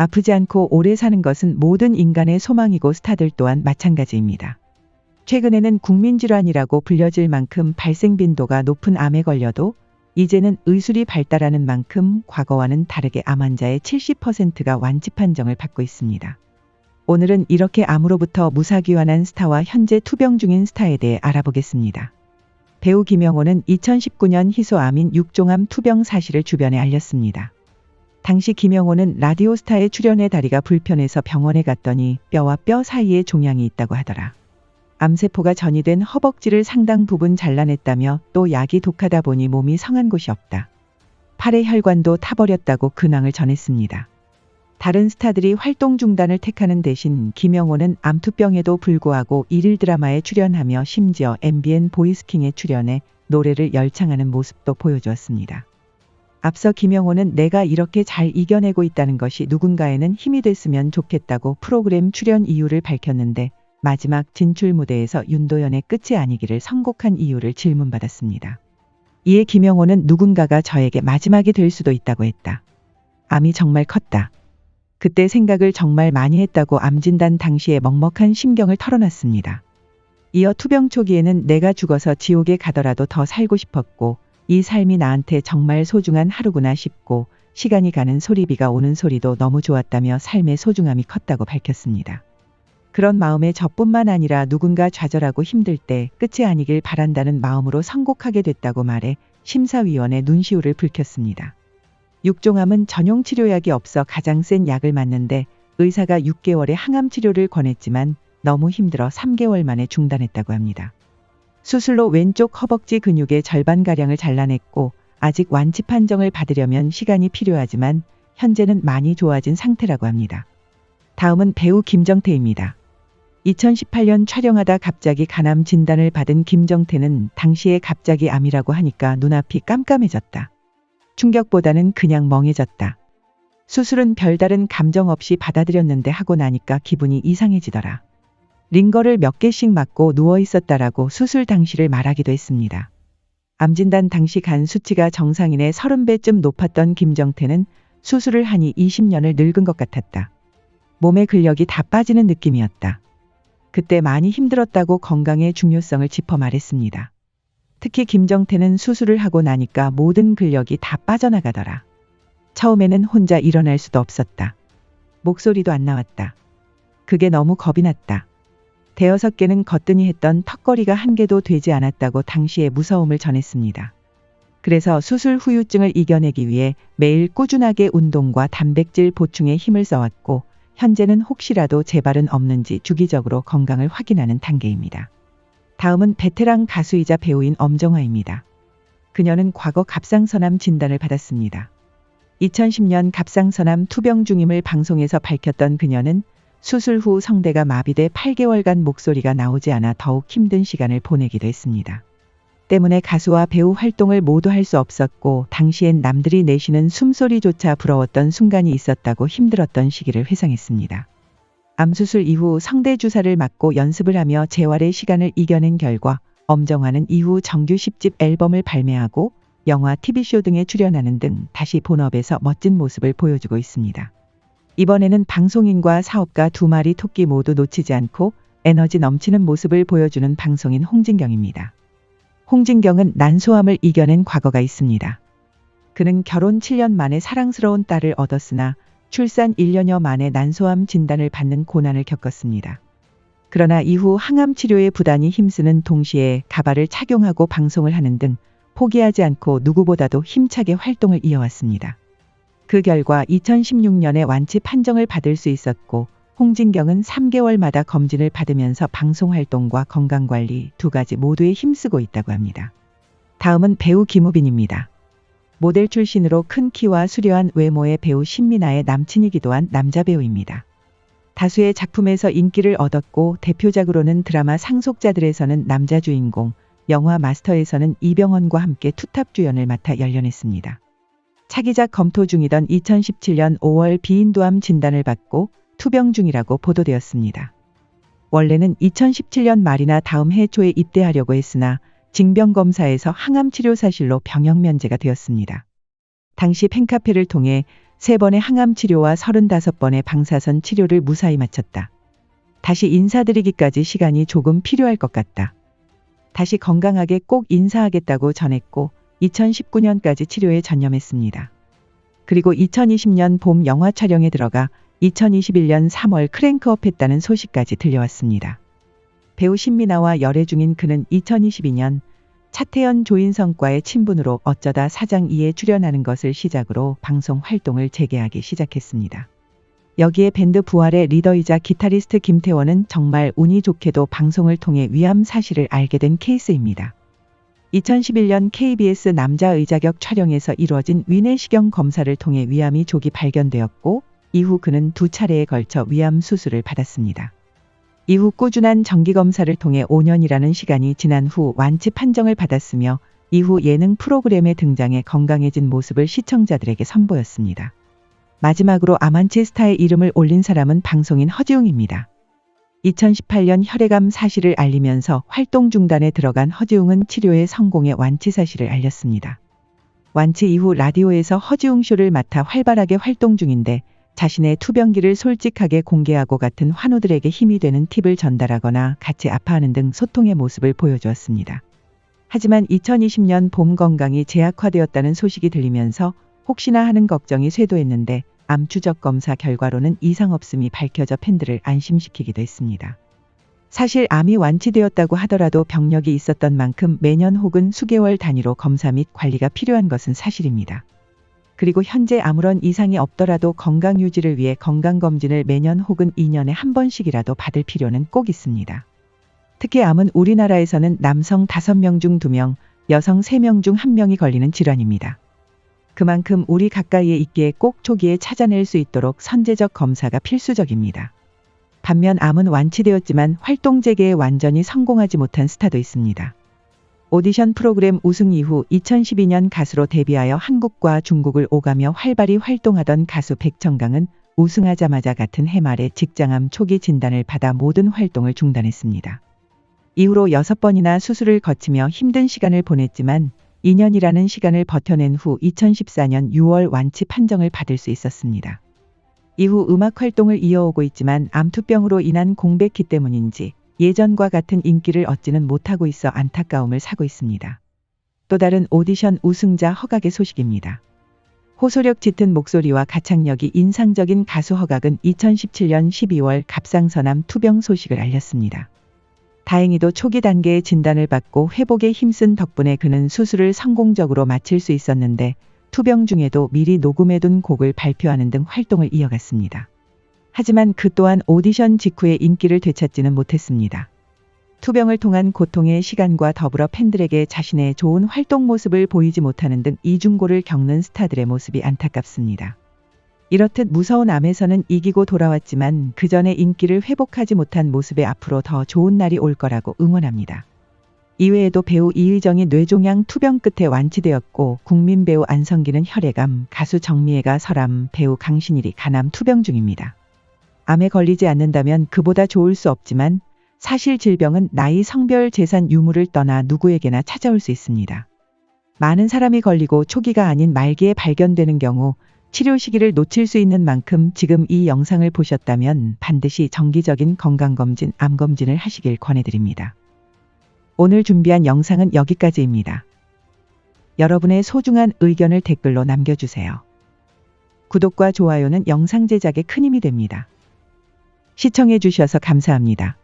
아프지 않고 오래 사는 것은 모든 인간의 소망이고 스타들 또한 마찬가지입니다. 최근에는 국민질환이라고 불려질 만큼 발생 빈도가 높은 암에 걸려도 이제는 의술이 발달하는 만큼 과거와는 다르게 암 환자의 70%가 완치 판정을 받고 있습니다. 오늘은 이렇게 암으로부터 무사귀환한 스타와 현재 투병 중인 스타에 대해 알아보겠습니다. 배우 김영호는 2019년 희소암인 육종암 투병 사실을 주변에 알렸습니다. 당시 김영호는 라디오스타에 출연해 다리가 불편해서 병원에 갔더니 뼈와 뼈 사이에 종양이 있다고 하더라. 암세포가 전이된 허벅지를 상당 부분 잘라냈다며 또 약이 독하다 보니 몸이 성한 곳이 없다. 팔의 혈관도 타버렸다고 근황을 전했습니다. 다른 스타들이 활동 중단을 택하는 대신 김영호는 암투병에도 불구하고 일일 드라마에 출연하며 심지어 MBN 보이스킹에 출연해 노래를 열창하는 모습도 보여주었습니다. 앞서 김영호는 내가 이렇게 잘 이겨내고 있다는 것이 누군가에는 힘이 됐으면 좋겠다고 프로그램 출연 이유를 밝혔는데 마지막 진출 무대에서 윤도현의 끝이 아니기를 선곡한 이유를 질문받았습니다. 이에 김영호는 누군가가 저에게 마지막이 될 수도 있다고 했다. 암이 정말 컸다. 그때 생각을 정말 많이 했다고 암 진단 당시의 먹먹한 심경을 털어놨습니다. 이어 투병 초기에는 내가 죽어서 지옥에 가더라도 더 살고 싶었고 이 삶이 나한테 정말 소중한 하루구나 싶고 시간이 가는 소리비가 오는 소리도 너무 좋았다며 삶의 소중함이 컸다고 밝혔습니다. 그런 마음에 저뿐만 아니라 누군가 좌절하고 힘들 때 끝이 아니길 바란다는 마음으로 선곡하게 됐다고 말해 심사위원의 눈시울을 붉혔습니다. 육종암은 전용 치료약이 없어 가장 센 약을 맞는데 의사가 6개월의 항암 치료를 권했지만 너무 힘들어 3개월 만에 중단했다고 합니다. 수술로 왼쪽 허벅지 근육의 절반가량을 잘라냈고 아직 완치 판정을 받으려면 시간이 필요하지만 현재는 많이 좋아진 상태라고 합니다. 다음은 배우 김정태입니다. 2018년 촬영하다 갑자기 간암 진단을 받은 김정태는 당시에 갑자기 암이라고 하니까 눈앞이 깜깜해졌다. 충격보다는 그냥 멍해졌다. 수술은 별다른 감정 없이 받아들였는데 하고 나니까 기분이 이상해지더라. 링거를 몇 개씩 맞고 누워 있었다라고 수술 당시를 말하기도 했습니다. 암 진단 당시 간 수치가 정상인의 30배쯤 높았던 김정태는 수술을 하니 20년을 늙은 것 같았다. 몸의 근력이 다 빠지는 느낌이었다. 그때 많이 힘들었다고 건강의 중요성을 짚어 말했습니다. 특히 김정태는 수술을 하고 나니까 모든 근력이 다 빠져나가더라. 처음에는 혼자 일어날 수도 없었다. 목소리도 안 나왔다. 그게 너무 겁이 났다. 대여섯 개는 거뜬히 했던 턱걸이가 한 개도 되지 않았다고 당시의 무서움을 전했습니다. 그래서 수술 후유증을 이겨내기 위해 매일 꾸준하게 운동과 단백질 보충에 힘을 써왔고 현재는 혹시라도 재발은 없는지 주기적으로 건강을 확인하는 단계입니다. 다음은 베테랑 가수이자 배우인 엄정화입니다. 그녀는 과거 갑상선암 진단을 받았습니다. 2010년 갑상선암 투병 중임을 방송에서 밝혔던 그녀는 수술 후 성대가 마비돼 8개월간 목소리가 나오지 않아 더욱 힘든 시간을 보내기도 했습니다. 때문에 가수와 배우 활동을 모두 할 수 없었고 당시엔 남들이 내쉬는 숨소리조차 부러웠던 순간이 있었다고 힘들었던 시기를 회상했습니다. 암수술 이후 성대 주사를 맞고 연습을 하며 재활의 시간을 이겨낸 결과 엄정화는 이후 정규 10집 앨범을 발매하고 영화, TV쇼 등에 출연하는 등 다시 본업에서 멋진 모습을 보여주고 있습니다. 이번에는 방송인과 사업가 두 마리 토끼 모두 놓치지 않고 에너지 넘치는 모습을 보여주는 방송인 홍진경입니다. 홍진경은 난소암을 이겨낸 과거가 있습니다. 그는 결혼 7년 만에 사랑스러운 딸을 얻었으나 출산 1년여 만에 난소암 진단을 받는 고난을 겪었습니다. 그러나 이후 항암 치료에 부단히 힘쓰는 동시에 가발을 착용하고 방송을 하는 등 포기하지 않고 누구보다도 힘차게 활동을 이어왔습니다. 그 결과 2016년에 완치 판정을 받을 수 있었고 홍진경은 3개월마다 검진을 받으면서 방송활동과 건강관리 두 가지 모두에 힘쓰고 있다고 합니다. 다음은 배우 김우빈입니다. 모델 출신으로 큰 키와 수려한 외모의 배우 신민아의 남친이기도 한 남자 배우입니다. 다수의 작품에서 인기를 얻었고 대표작으로는 드라마 상속자들에서는 남자 주인공, 영화 마스터에서는 이병헌과 함께 투탑 주연을 맡아 열연했습니다. 차기작 검토 중이던 2017년 5월 비인두암 진단을 받고 투병 중이라고 보도되었습니다. 원래는 2017년 말이나 다음 해 초에 입대하려고 했으나 징병검사에서 항암 치료 사실로 병역 면제가 되었습니다. 당시 팬카페를 통해 3번의 항암 치료와 35번의 방사선 치료를 무사히 마쳤다. 다시 인사드리기까지 시간이 조금 필요할 것 같다. 다시 건강하게 꼭 인사하겠다고 전했고 2019년까지 치료에 전념했습니다. 그리고 2020년 봄 영화 촬영에 들어가 2021년 3월 크랭크업했다는 소식까지 들려왔습니다. 배우 신민아와 열애 중인 그는 2022년 차태현 조인성과의 친분으로 어쩌다 사장 2에 출연하는 것을 시작으로 방송 활동을 재개하기 시작했습니다. 여기에 밴드 부활의 리더이자 기타리스트 김태원은 정말 운이 좋게도 방송을 통해 위암 사실을 알게 된 케이스입니다. 2011년 KBS 남자의 자격 촬영에서 이루어진 위내시경 검사를 통해 위암이 조기 발견되었고 이후 그는 2차례에 걸쳐 위암 수술을 받았습니다. 이후 꾸준한 정기검사를 통해 5년이라는 시간이 지난 후 완치 판정을 받았으며 이후 예능 프로그램에 등장해 건강해진 모습을 시청자들에게 선보였습니다. 마지막으로 아만치 스타의 이름을 올린 사람은 방송인 허지웅입니다. 2018년 혈액암 사실을 알리면서 활동 중단에 들어간 허지웅은 치료에 성공해 완치 사실을 알렸습니다. 완치 이후 라디오에서 허지웅 쇼를 맡아 활발하게 활동 중인데 자신의 투병기를 솔직하게 공개하고 같은 환우들에게 힘이 되는 팁을 전달하거나 같이 아파하는 등 소통의 모습을 보여주었습니다. 하지만 2020년 봄 건강이 제약화되었다는 소식이 들리면서 혹시나 하는 걱정이 쇄도했는데 암 추적 검사 결과로는 이상 없음이 밝혀져 팬들을 안심시키기도 했습니다. 사실 암이 완치되었다고 하더라도 병력이 있었던 만큼 매년 혹은 수개월 단위로 검사 및 관리가 필요한 것은 사실입니다. 그리고 현재 아무런 이상이 없더라도 건강 유지를 위해 건강검진을 매년 혹은 2년에 한 번씩이라도 받을 필요는 꼭 있습니다. 특히 암은 우리나라에서는 남성 5명 중 2명, 여성 3명 중 1명이 걸리는 질환입니다. 그만큼 우리 가까이에 있기에 꼭 초기에 찾아낼 수 있도록 선제적 검사가 필수적입니다. 반면 암은 완치되었지만 활동 재개에 완전히 성공하지 못한 스타도 있습니다. 오디션 프로그램 우승 이후 2012년 가수로 데뷔하여 한국과 중국을 오가며 활발히 활동하던 가수 백천강은 우승하자마자 같은 해 말에 직장암 초기 진단을 받아 모든 활동을 중단했습니다. 이후로 6번이나 수술을 거치며 힘든 시간을 보냈지만 2년이라는 시간을 버텨낸 후 2014년 6월 완치 판정을 받을 수 있었습니다. 이후 음악 활동을 이어오고 있지만 암투병으로 인한 공백기 때문인지 예전과 같은 인기를 얻지는 못하고 있어 안타까움을 사고 있습니다. 또 다른 오디션 우승자 허각의 소식입니다. 호소력 짙은 목소리와 가창력이 인상적인 가수 허각은 2017년 12월 갑상선암 투병 소식을 알렸습니다. 다행히도 초기 단계의 진단을 받고 회복에 힘쓴 덕분에 그는 수술을 성공적으로 마칠 수 있었는데 투병 중에도 미리 녹음해둔 곡을 발표하는 등 활동을 이어갔습니다. 하지만 그 또한 오디션 직후에 인기를 되찾지는 못했습니다. 투병을 통한 고통의 시간과 더불어 팬들에게 자신의 좋은 활동 모습을 보이지 못하는 등 이중고를 겪는 스타들의 모습이 안타깝습니다. 이렇듯 무서운 암에서는 이기고 돌아왔지만 그 전에 인기를 회복하지 못한 모습에 앞으로 더 좋은 날이 올 거라고 응원합니다. 이외에도 배우 이의정이 뇌종양 투병 끝에 완치되었고 국민 배우 안성기는 혈액암, 가수 정미애가 설암, 배우 강신일이 간암 투병 중입니다. 암에 걸리지 않는다면 그보다 좋을 수 없지만 사실 질병은 나이, 성별, 재산, 유무를 떠나 누구에게나 찾아올 수 있습니다. 많은 사람이 걸리고 초기가 아닌 말기에 발견되는 경우 치료 시기를 놓칠 수 있는 만큼 지금 이 영상을 보셨다면 반드시 정기적인 건강검진, 암검진을 하시길 권해드립니다. 오늘 준비한 영상은 여기까지입니다. 여러분의 소중한 의견을 댓글로 남겨주세요. 구독과 좋아요는 영상 제작에 큰 힘이 됩니다. 시청해 주셔서 감사합니다.